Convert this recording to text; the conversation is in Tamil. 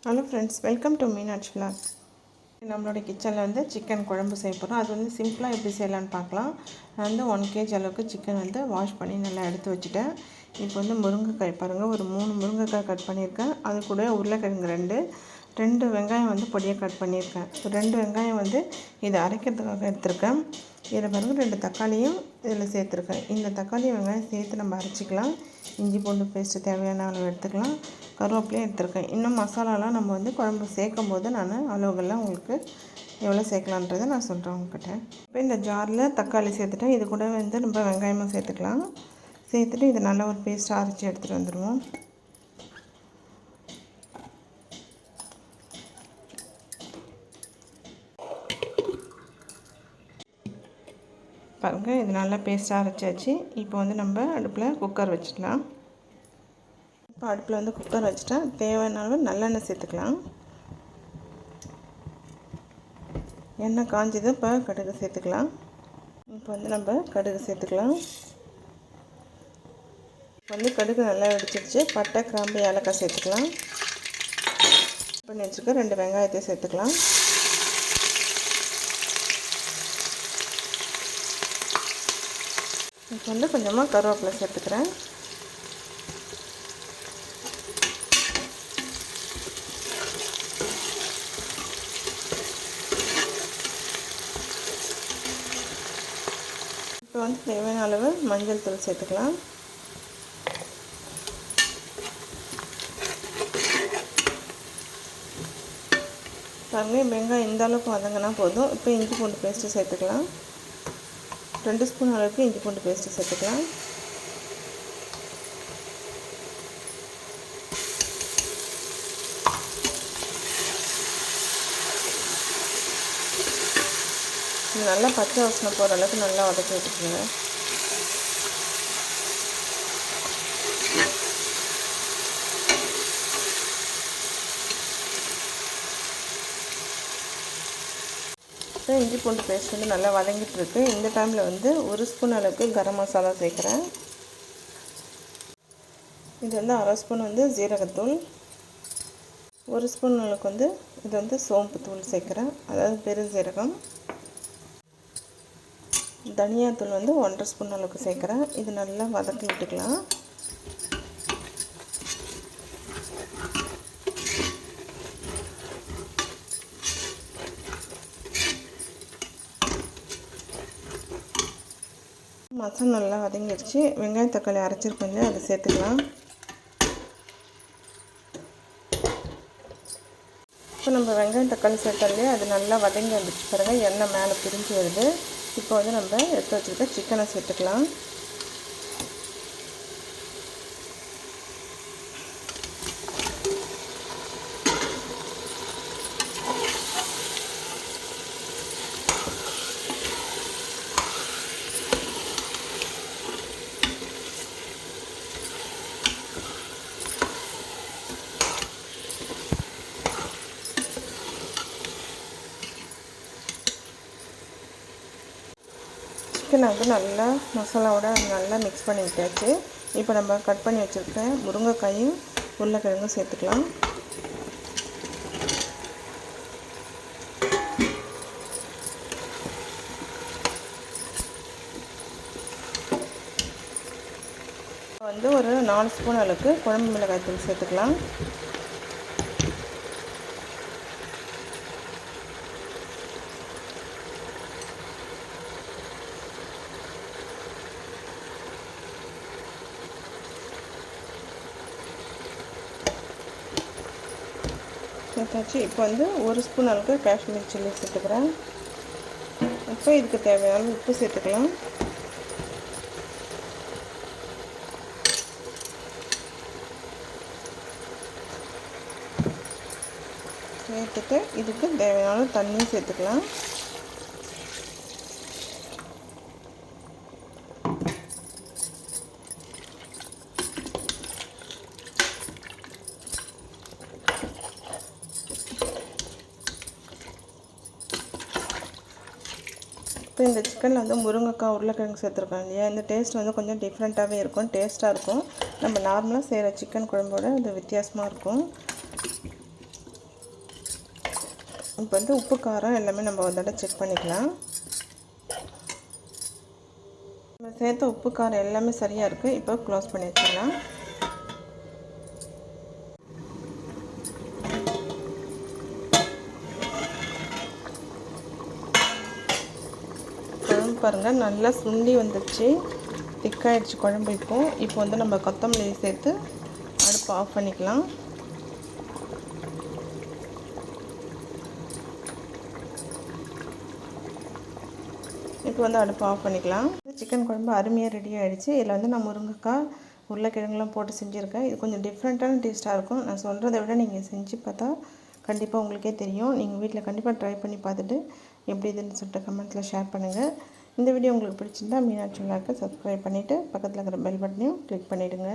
Hello friends, welcome to Meenakshi vlog. நம்மளோட கிச்சனில் வந்து சிக்கன் குழம்பு செய்ய போகிறோம். அது வந்து சிம்பிளாக எப்படி செய்யலான்னு பார்க்கலாம். நான் வந்து 1 kg அளவுக்கு சிக்கன் வந்து வாஷ் பண்ணி நல்லா எடுத்து வச்சுட்டேன். இப்போ வந்து முருங்கைக்காய் பாருங்கள், ஒரு 3 முருங்கைக்காய் கட் பண்ணியிருக்கேன். அது கூட உருளைக்கிழங்கு 2 வெங்காயம் வந்து பொடியாக கட் பண்ணியிருக்கேன். 2 வெங்காயம் வந்து இதை அரைக்கிறதுக்காக எடுத்திருக்கேன். இதில் பாருங்கள் 2 தக்காளியும் இதில் சேர்த்துருக்கேன். இந்த தக்காளி வெங்காயம் சேர்த்து நம்ம அரைச்சிக்கலாம். இஞ்சி பூண்டு பேஸ்ட்டு தேவையான அளவு எடுத்துக்கலாம். கருவேப்பிலையும் எடுத்துருக்கேன். இன்னும் மசாலாலாம் நம்ம வந்து குழம்பு சேர்க்கும் போது நான் அளவுகள்லாம் உங்களுக்கு எவ்வளோ சேர்க்கலான்றதை நான் சொல்கிறேன் உங்கள்கிட்ட. இப்போ இந்த ஜாரில் தக்காளி சேர்த்துட்டேன். இது கூட வந்து நம்ம வெங்காயமும் சேர்த்துக்கலாம். சேர்த்துட்டு இதை நல்லா ஒரு பேஸ்ட்டாக அரைச்சி எடுத்துகிட்டு வந்துடுவோம். பாருங்கள், இது நல்லா பேஸ்ட்டாக அரைச்சாச்சு. இப்போ வந்து நம்ம அடுப்பில் குக்கர் வச்சுக்கலாம். இப்போ அடுப்பில் வந்து குக்கர் வச்சுட்டா தேவையான அளவு நல்லெண்ணெய் சேர்த்துக்கலாம். எண்ணெய் காஞ்சது, இப்போ கடுகு சேர்த்துக்கலாம். இப்போ வந்து நம்ம கடுகு சேர்த்துக்கலாம். இப்போ வந்து கடுகு நல்லா வெடிச்சிருச்சு. பட்டை, கிராம்பு, ஏலக்காய் சேர்த்துக்கலாம். பண்ணி வச்சுக்க 2 வெங்காயத்தை சேர்த்துக்கலாம். இப்போ வந்து கொஞ்சமாக கருவேப்பிலை சேர்த்துக்கிறேன். இப்போ வந்து தேவையான அளவு மஞ்சள் தூள் சேர்த்துக்கலாம். பாருங்கள், வெங்காயம் இந்த அளவுக்கு வதங்கினா போதும். இப்போ இஞ்சி பூண்டு பேஸ்ட்டு சேர்த்துக்கலாம். 2 ஸ்பூன் அளவுக்கு இஞ்சி பூண்டு பேஸ்ட்டு சேர்த்துக்கலாம். நல்லா பச்சை வாசனை போகிற அளவுக்கு நல்லா வதக்கி வச்சுக்கோங்க. இப்போ இஞ்சி பூண்டு பேஸ்ட் வந்து நல்லா வதங்கிட்டு இருக்கு. இந்த டைமில் வந்து 1 ஸ்பூன் அளவுக்கு கரம் மசாலா சேர்க்குறேன். இது வந்து 1/2 ஸ்பூன் வந்து ஜீரகத்தூள், 1 ஸ்பூன் அளவுக்கு வந்து இது வந்து சோம்பு தூள் சேர்க்குறேன், அதாவது பெருஞ்சீரகம். தனியாத்தூள் வந்து 1/2 ஸ்பூன் அளவுக்கு சேர்க்குறேன். இது நல்லா வதக்கி விட்டுக்கலாம். மசாலா நல்லா வதங்கிடுச்சு. வெங்காயம் தக்காளி அரைச்சிருக்கோங்க, அதை சேர்த்துக்கலாம். இப்போ நம்ம வெங்காயம் தக்காளி சேர்த்தாலே அது நல்லா வதங்கி வந்துச்சு பாருங்கள், எண்ணெய் மேலே பிரிஞ்சு வருது. இப்போ வந்து நம்ம எடுத்து வச்சுக்கிட்ட சிக்கனை சேர்த்துக்கலாம். சிக்கனை வந்து நல்லா மசாலாவோட நல்லா மிக்ஸ் பண்ணி விட்டாச்சு. இப்போ நம்ம கட் பண்ணி வச்சுருக்க முருங்கைக்காயும் உருளைக்கிழங்கும் சேர்த்துக்கலாம். வந்து ஒரு 4 ஸ்பூன் அளவுக்கு குழம்பு மிளகாய் தூள் சேர்த்துக்கலாம். சேர்த்தாச்சு. இப்போ வந்து 1 ஸ்பூன் அளவுக்கு காஷ்மீர் சில்லி சேர்த்துக்கிறேன். இப்போ இதுக்கு தேவையான உப்பு சேர்த்துக்கலாம். சேர்த்துட்டு இதுக்கு தேவையான தண்ணியும் சேர்த்துக்கலாம். இப்போ இந்த சிக்கனில் வந்து முருங்கைக்காய் உருளைக்கிழங்கு சேர்த்துருக்காங்க இல்லையா, இந்த டேஸ்ட் வந்து கொஞ்சம் டிஃப்ரெண்ட்டாகவே இருக்கும், டேஸ்ட்டாக இருக்கும். நம்ம நார்மலாக செய்கிற சிக்கன் குழம்போட இது வித்தியாசமாக இருக்கும். இப்போ வந்து உப்பு காரம் எல்லாமே நம்ம ஒரு தடவை செக் பண்ணிக்கலாம். நம்ம சேர்த்த உப்பு காரம் எல்லாமே சரியாக இருக்குது. இப்போ க்ளோஸ் பண்ணி வச்சிடலாம். குழம்பு பாருங்கள் நல்லா சுண்டி வந்துடுச்சு, திக்காயிடுச்சு குழம்பு. இப்போ வந்து நம்ம கொத்தமல்லி சேர்த்து அடுப்பு ஆஃப் பண்ணிக்கலாம். இப்போ வந்து அடுப்பு ஆஃப் பண்ணிக்கலாம். சிக்கன் குழம்பு அருமையாக ரெடி ஆகிடுச்சு. இதில் வந்து நான் முருங்கைக்காய் உருளைக்கிழங்குலாம் போட்டு செஞ்சுருக்கேன். இது கொஞ்சம் டிஃப்ரெண்ட்டான டேஸ்ட்டாக இருக்கும். நான் சொல்கிறத விட நீங்கள் செஞ்சு பார்த்தா கண்டிப்பாக உங்களுக்கே தெரியும். நீங்கள் வீட்டில் கண்டிப்பாக ட்ரை பண்ணி பார்த்துட்டு எப்படி இதுன்னு சொல்லிட்டு கமெண்ட்டில் ஷேர் பண்ணுங்கள். இந்த வீடியோ உங்களுக்கு பிடிச்சிருந்தா மீனாட்சி விழாக்கு சப்ஸ்கிரைப் பண்ணிவிட்டு பக்கத்தில் இருக்கிற பெல் பட்டனையும் கிளிக் பண்ணிவிடுங்க.